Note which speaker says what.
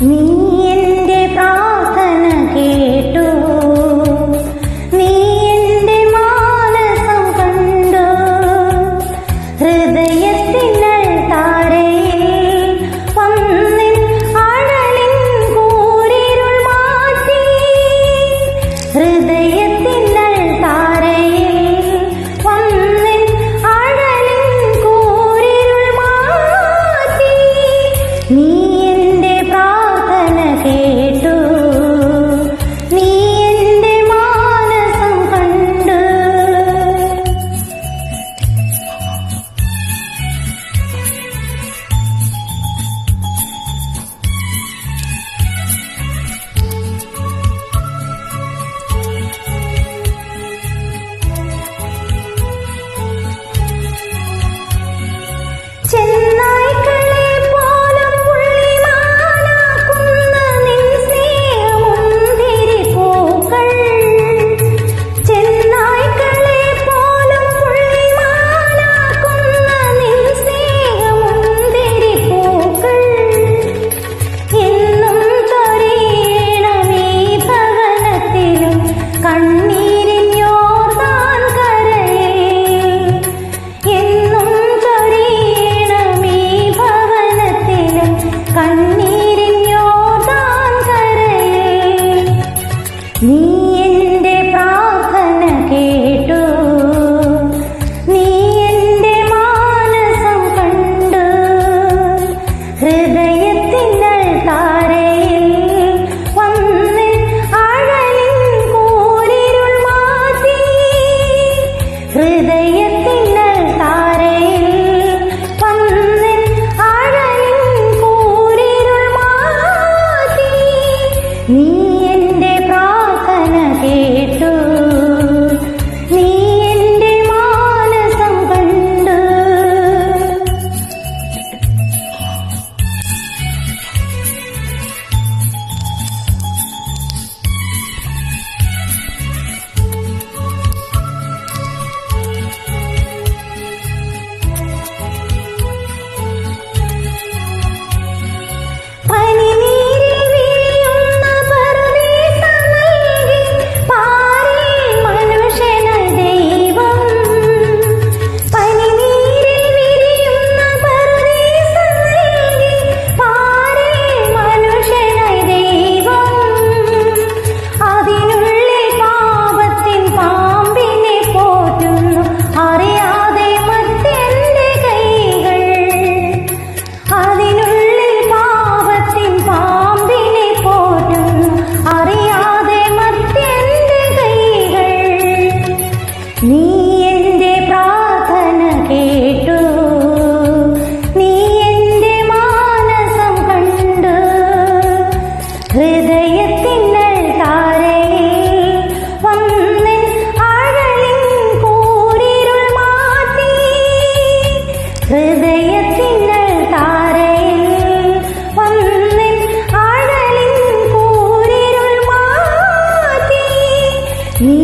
Speaker 1: നീ എന്റെ പ്രാർത്ഥന കേട്ടു, നീ എന്റെ മാനസം കണ്ടു. ഹൃദയത്തിനൽ താരയിൽ വന്നിൻ അഴലിൻ കൂരിരുൾ മാറ്റി. ഹൃദയത്തിനൽ താരയിൽ വന്നിൻ അഴലിൻ കൂരിരുൾ മാറ്റി. നീ എന്റെ പ്രാർത്ഥന കേട്ടു, നീ എന്റെ മാനസം കണ്ടു. ചെന്നായ്ക്കളെ പോലും പുള്ളിമാനാക്കുന്ന നിൻ സ്നേഹമുന്തിരിപ്പൂക്കൾ. ചെന്നായ്ക്കളെ പോലും പുള്ളിമാനാക്കുന്ന നിൻ സ്നേഹമുന്തിരിപ്പൂക്കൾ. എന്നും ചൊരിയണമീ ഭവനത്തിലും കണ്ണീരിൻ യോർദാൻ കരയിൽ. എന്നും ചൊരിയണമീ ഭവനത്തിലും കണ്ണീരിൻ യോർദാൻ കരയിൽ. നീ എന്റെ പ്രാർത്ഥന കേട്ടു, നീ എന്റെ മാനസം കണ്ടു. ഹൃദയത്തിനൽ താരയിൽ വന്നിൻ അഴലിൻ കൂരിരുൾ മാറ്റി. ഹൃദയത്തിനൽ താരയിൽ വന്നിൻ അഴലിൻ കൂരിരുൾ മാറ്റി. നീ എന്റെ പ്രാർത്ഥന കേട്ടു, നീ എന്റെ മാനസം കണ്ടു. പനിനീരിൽ വിരിയുന്ന പറുദീസ നൽകി പാരിൽ മനുഷ്യനായി ദൈവം. പനിനീരിൽ വിരിയുന്ന പറുദീസ നൽകി പാരിൽ മനുഷ്യനായി ദൈവം. അതിനുള്ളിൽ പാപത്തിൻ പാമ്പിനെ പോറ്റുന്നു അറിയാതെ മറ്റെന്റെ കൈകൾ. അതിനുള്ളിൽ പാപത്തിൻ പാമ്പിനെ പോറ്റുന്നു അറിയാതെ മറ്റെന്റെ കൈകൾ. നീ എന്റെ പ്രാർത്ഥന കേട്ടു, നീ എന്റെ മാനസം കണ്ടു. ഹൃദയത്തിനൽ താരയിൽ വന്നിൻ അഴലിൻ കൂരിരുൾ മാറ്റി. ഹൃദയത്തിനൽ താരയിൽ വന്നിൻ അഴലിൻ കൂരിരുൾ മാറ്റി. നീ